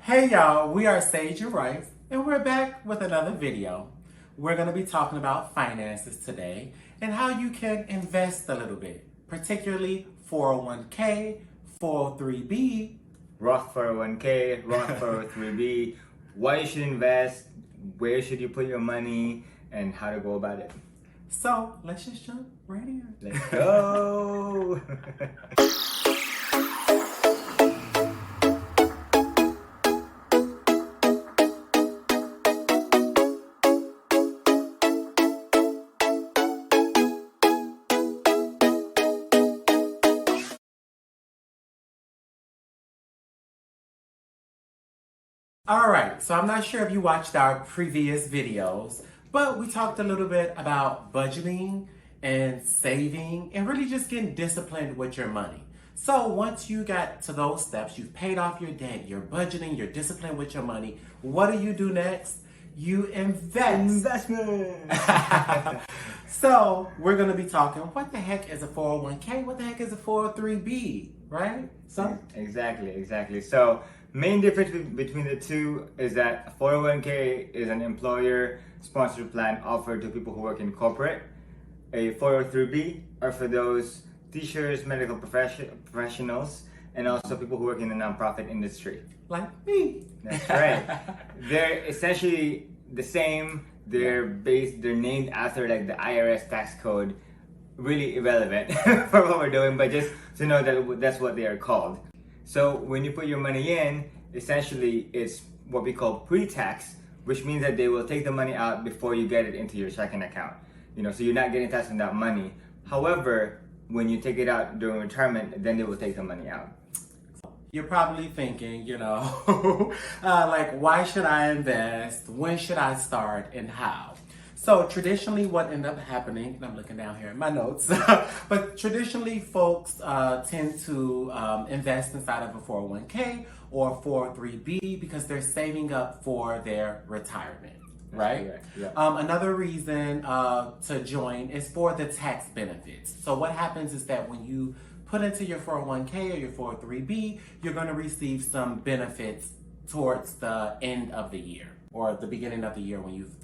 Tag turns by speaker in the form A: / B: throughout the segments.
A: Hey y'all, we are Sage and Rice, and we're back with another video. We're going to be talking about finances today and how you can invest a little bit, particularly 401k, 403b,
B: Roth 401k, Roth 403b, why you should invest, where should you put your money, and how to go about it.
A: So let's just jump right in.
B: Let's go!
A: Alright, so I'm not sure if you watched our previous videos, but we talked a little bit about budgeting and saving and really just getting disciplined with your money. So once you got to those steps, you've paid off your debt, you're budgeting, you're disciplined with your money, what do next? You invest.
B: Investment!
A: So we're going to be talking, what the heck is a 401k? What the heck is a 403b, right? So
B: Exactly. So main difference between the two is that 401k is an employer-sponsored plan offered to people who work in corporate. A 403b are for those teachers, medical professionals, and also people who work in the nonprofit industry.
A: like me.
B: That's right. They're essentially the same. They're named after like the IRS tax code. Really irrelevant for what we're doing, but just to know that that's what they are called. So when you put your money in, essentially it's what we call pre-tax, which means that they will take the money out before you get it into your checking account. So you're not getting taxed on that money. However, when you take it out during retirement, then they will take the money out.
A: You're probably thinking, like, why should I invest? When should I start and how? So traditionally what ended up happening, and I'm looking down here at my notes, but traditionally folks tend to invest inside of a 401k or 403b because they're saving up for their retirement, right?
B: Yeah.
A: Another reason to join is for the tax benefits. So what happens is that when you put into your 401k or your 403b, you're going to receive some benefits towards the end of the year or the beginning of the year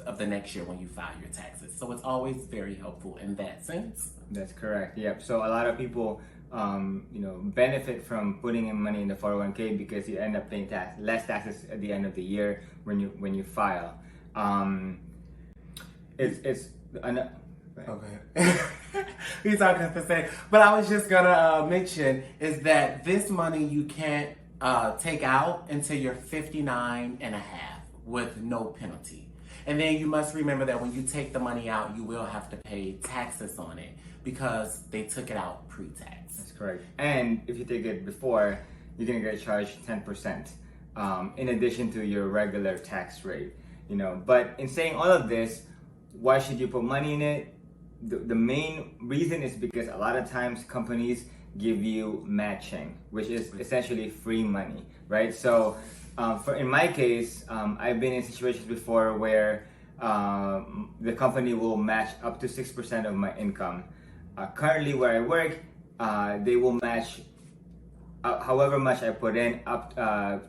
A: of the next year when you file your taxes. So it's always very helpful in that sense.
B: That's correct. Yep. So a lot of people, benefit from putting in money in the 401k because you end up paying less taxes at the end of the year when you file.
A: Okay. He's talking to say, but I was just gonna mention is that this money you can't take out until you're 59 and a half with no penalty. And then you must remember that when you take the money out, you will have to pay taxes on it because they took it out pre-tax.
B: That's correct. And if you take it before, you're gonna get charged 10% in addition to your regular tax rate. But in saying all of this, why should you put money in it? The main reason is because a lot of times companies give you matching, which is essentially free money, right? So in my case, I've been in situations before where the company will match up to 6% of my income. Currently where I work, they will match however much I put in, up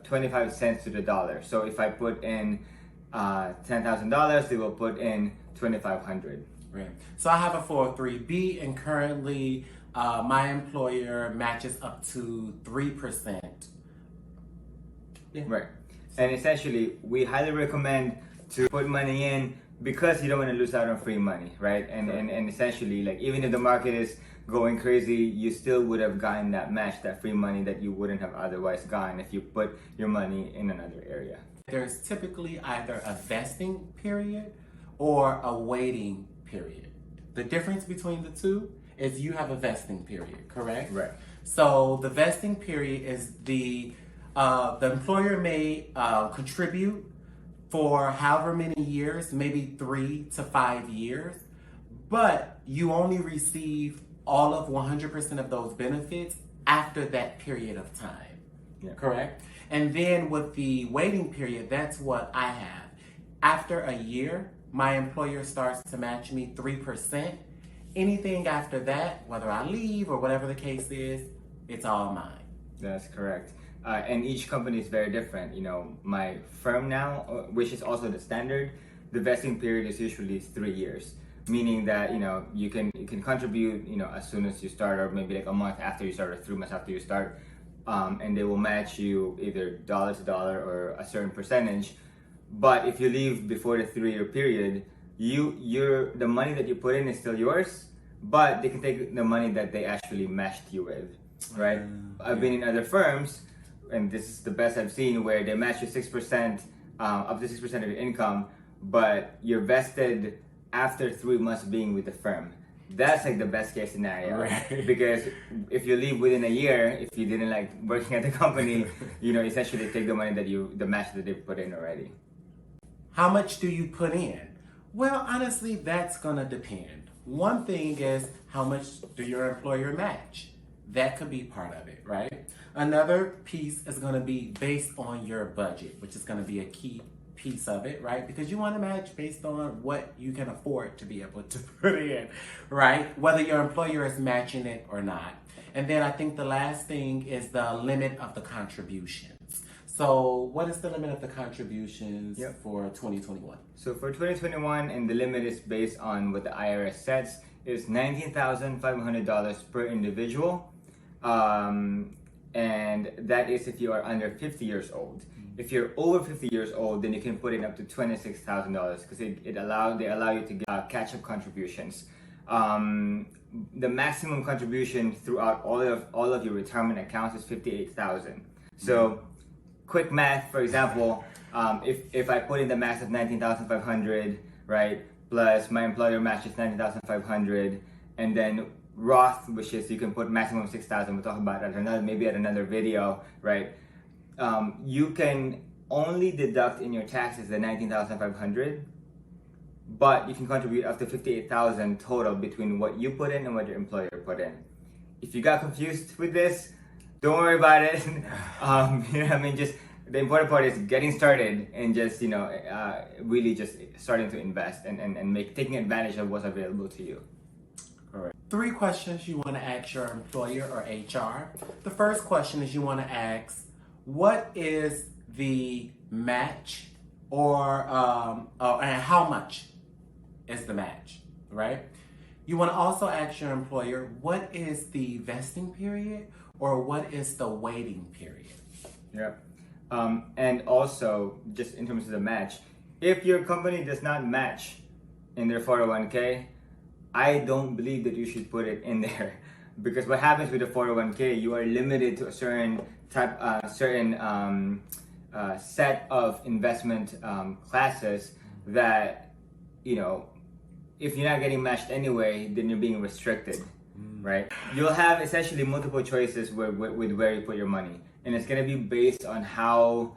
B: 25 cents to the dollar. So if I put in $10,000, they will put in $2,500.
A: Right. So I have a 403b, and currently my employer matches up to 3%.
B: Yeah. Right. And essentially, we highly recommend to put money in because you don't want to lose out on free money, right? And essentially, like, even if the market is going crazy, you still would have gotten that match, that free money that you wouldn't have otherwise gotten if you put your money in another area.
A: There's typically either a vesting period or a waiting period. The difference between the two is you have a vesting period, correct?
B: Right.
A: So the vesting period is the employer may contribute for however many years, maybe 3 to 5 years, but you only receive all of 100% of those benefits after that period of time.
B: Yeah.
A: Correct? And then with the waiting period, that's what I have. After a year, my employer starts to match me 3%. Anything after that, whether I leave or whatever the case is, it's all mine.
B: That's correct. and each company is very different. You know, my firm now, which is also the standard, the vesting period is usually 3 years, meaning that you can contribute as soon as you start, or maybe like a month after you start, or 3 months after you start, and they will match you either dollar to dollar or a certain percentage. But if you leave before the 3-year period, the money that you put in is still yours, but they can take the money that they actually matched you with, right? I've been in other firms, and this is the best I've seen, where they match you 6%, up to 6% of your income, but you're vested after 3 months being with the firm. That's like the best case scenario,
A: Right.
B: because if you leave within a year, if you didn't like working at the company, essentially take the money the match that they put in already.
A: How much do you put in? Well, honestly, that's gonna depend. One thing is, how much do your employer match? That could be part of it, right? Another piece is gonna be based on your budget, which is gonna be a key piece of it, right? Because you want to match based on what you can afford to be able to put in, right? Whether your employer is matching it or not. And then I think the last thing is the limit of the contributions. So what is the limit of the contributions for 2021?
B: So for 2021, and the limit is based on what the IRS sets, is $19,500 per individual. And that is if you are under 50 years old. If you're over 50 years old, then you can put in up to $26,000, because they allow you to get catch-up contributions. The maximum contribution throughout all of your retirement accounts is $58,000. So, quick math, for example, if I put in the max of $19,500, right, plus my employer matches $19,500, and then Roth, which is you can put maximum $6,000. We'll talk about that maybe at another video, right? You can only deduct in your taxes the $19,500, but you can contribute up to $58,000 total between what you put in and what your employer put in. If you got confused with this, don't worry about it. Just the important part is getting started and just really just starting to invest and taking advantage of what's available to you.
A: All right. 3 questions you want to ask your employer or HR. The first question is you want to ask, what is the match, and how much is the match, right? You want to also ask your employer, what is the vesting period, or what is the waiting period?
B: Yeah. And also, just in terms of the match, if your company does not match in their 401k, I don't believe that you should put it in there. Because what happens with the 401k, you are limited to a certain set of investment classes that, if you're not getting matched anyway, then you're being restricted, right? You'll have essentially multiple choices with where you put your money. And it's gonna be based on how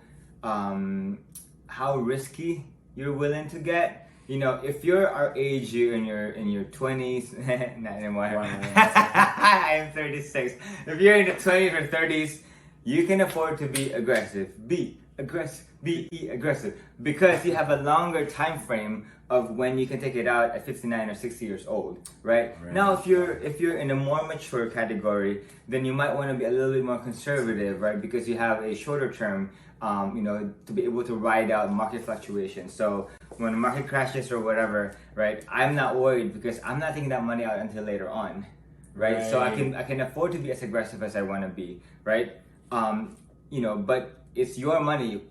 B: risky you're willing to get. If you're our age, you're in your 20s, not anymore. I am 36. If you're in the 20s or 30s, you can afford to be aggressive. Be aggressive, because you have a longer time frame of when you can take it out at 59 or 60 years old, right? Now, if you're in a more mature category, then you might want to be a little bit more conservative, right? Because you have a shorter term, to be able to ride out market fluctuations. So when the market crashes or whatever, right? I'm not worried because I'm not taking that money out until later on, right? So I can afford to be as aggressive as I want to be, right? But it's your money,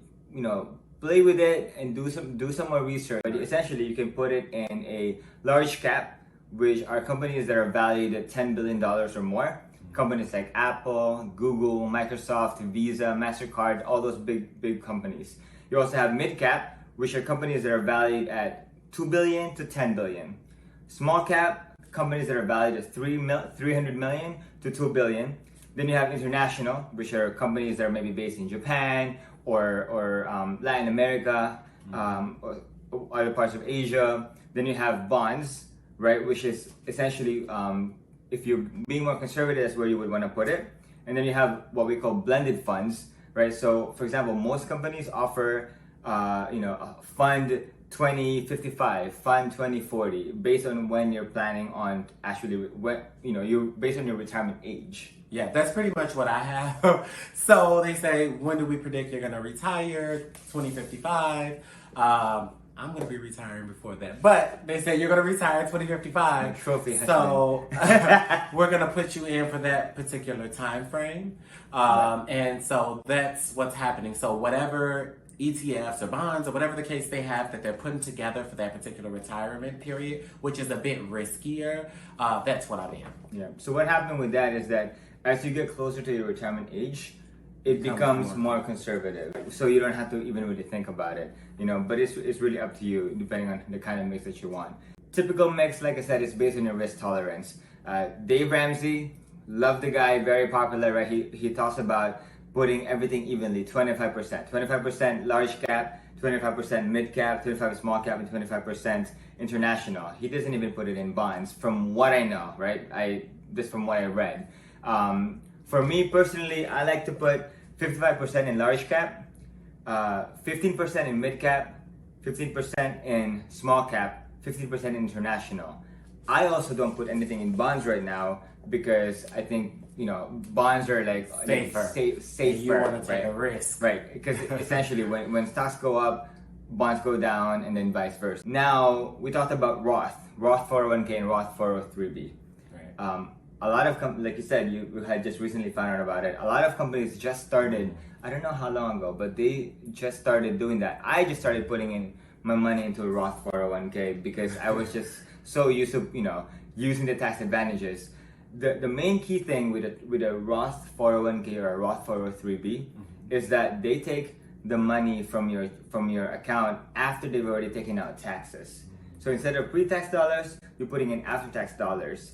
B: play with it and do some more research. But essentially, you can put it in a large cap, which are companies that are valued at $10 billion or more. Companies like Apple, Google, Microsoft, Visa, MasterCard, all those big companies. You also have mid cap, which are companies that are valued at $2 billion to $10 billion. Small cap, companies that are valued at $300 million to $2 billion. Then you have international, which are companies that are maybe based in Japan or Latin America, or other parts of Asia. Then you have bonds, right, which is essentially, if you're being more conservative, that's where you would want to put it. And then you have what we call blended funds, right? So, for example, most companies offer, a fund 2055, fund 2040, based on when you're planning on actually, when, you're based on your retirement age.
A: Yeah, that's pretty much what I have. So they say, when do we predict you're going to retire? 2055. I'm going to be retiring before that. But they say you're going to retire in 2055.
B: Trophy.
A: So we're going to put you in for that particular time frame. And so that's what's happening. So whatever ETFs or bonds or whatever the case they have that they're putting together for that particular retirement period, which is a bit riskier, that's what I'm in.
B: Yeah. So what happened with that is that as you get closer to your retirement age, it becomes more conservative. So you don't have to even really think about it, but it's really up to you depending on the kind of mix that you want. Typical mix, like I said, is based on your risk tolerance. Dave Ramsey, love the guy, very popular, right? He talks about putting everything evenly, 25%. 25% large cap, 25% mid cap, 25% small cap, and 25% international. He doesn't even put it in bonds, from what I know, right? This from what I read. For me personally, I like to put 55% in large cap, 15% in mid cap, 15% in small cap, 15% in international. I also don't put anything in bonds right now because I think bonds are like safer.
A: You want to take a risk,
B: right? Because essentially, when stocks go up, bonds go down, and then vice versa. Now we talked about Roth 401k and Roth 403b.
A: Right.
B: A lot of like you said, you had just recently found out about it. A lot of companies just started. I don't know how long ago, but they just started doing that. I just started putting in my money into a Roth 401k because I was just so used to using the tax advantages. The main key thing with a Roth 401k or a Roth 403b is that they take the money from your account after they've already taken out taxes. So instead of pre-tax dollars, you're putting in after-tax dollars.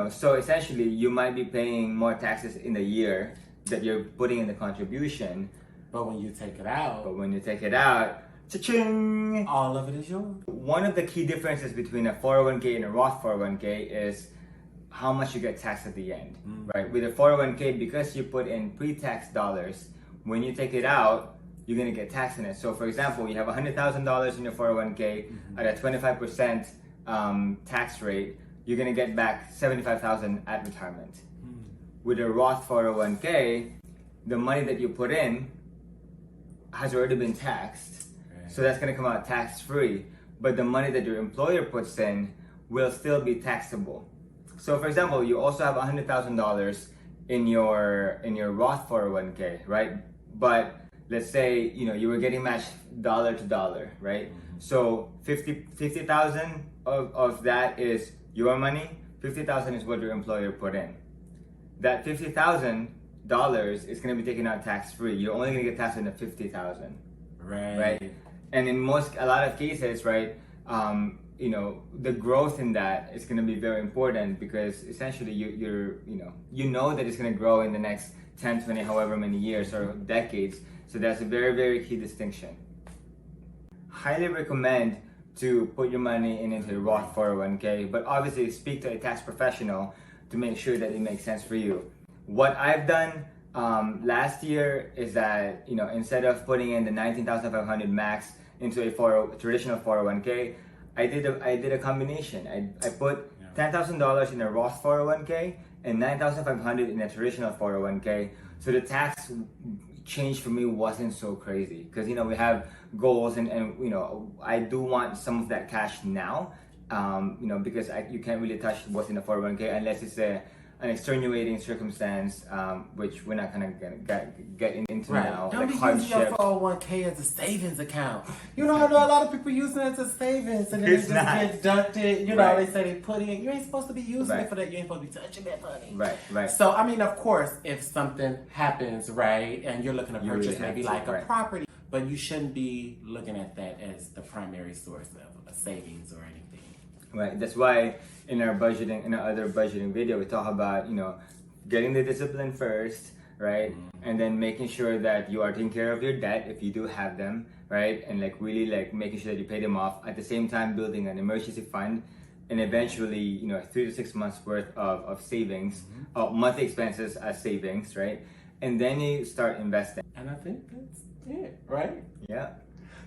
B: So essentially, you might be paying more taxes in the year that you're putting in the contribution.
A: But when you take it out,
B: cha-ching!
A: All of it is yours.
B: One of the key differences between a 401k and a Roth 401k is how much you get taxed at the end, right? With a 401k, because you put in pre-tax dollars, when you take it out, you're gonna get taxed on it. So for example, you have $100,000 in your 401k at a 25% tax rate, you're gonna get back $75,000 at retirement. With a Roth 401k, the money that you put in has already been taxed. Right. So that's gonna come out tax-free. But the money that your employer puts in will still be taxable. So for example, you also have $100,000 in your Roth 401k, right? But let's say you were getting matched dollar to dollar, right? So 50,000 of that is your money. 50,000 is what your employer put in. That $50,000 is going to be taken out tax free. You're only going to get taxed on the 50,000, right? And in a lot of cases, right? The growth in that is going to be very important because essentially you know that it's going to grow in the next 10, 20, however many years or decades. So that's a very, very key distinction. Highly recommend to put your money into a Roth 401k, but obviously speak to a tax professional to make sure that it makes sense for you. What I've done last year is that instead of putting in the 19,500 max into a traditional 401k, I did a combination. I put $10,000 in a Roth 401k and 9,500 in a traditional 401k. So the tax change for me wasn't so crazy because we have goals and I do want some of that cash now. Because you can't really touch what's in the 401k unless it's an extenuating circumstance, which we're not gonna get into now.
A: Don't be using your 401k as a savings account. I know a lot of people using it as a savings and then it just get deducted. They say they put in. You ain't supposed to be using it for that. You ain't supposed to be touching that money.
B: Right.
A: So of course, if something happens, right, and you're looking to purchase maybe like a property, but you shouldn't be looking at that as the primary source of a savings or anything.
B: Right. That's why in our other budgeting video, we talk about, getting the discipline first, right? And then making sure that you are taking care of your debt if you do have them, right? And really making sure that you pay them off. At the same time, building an emergency fund and eventually, 3 to 6 months worth of savings, monthly expenses as savings, right? And then you start investing.
A: And I think that's it, right?
B: Yeah.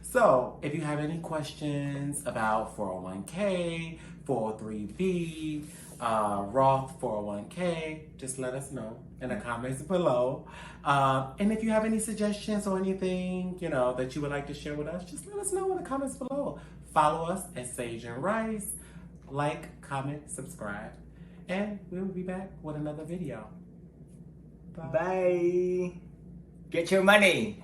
A: So if you have any questions about 401k, 403b, Roth 401k, just let us know in the comments below. And if you have any suggestions or anything, that you would like to share with us, just let us know in the comments below. Follow us at Sage and Rice. Like, comment, subscribe. And we'll be back with another video.
B: Bye. Get your money.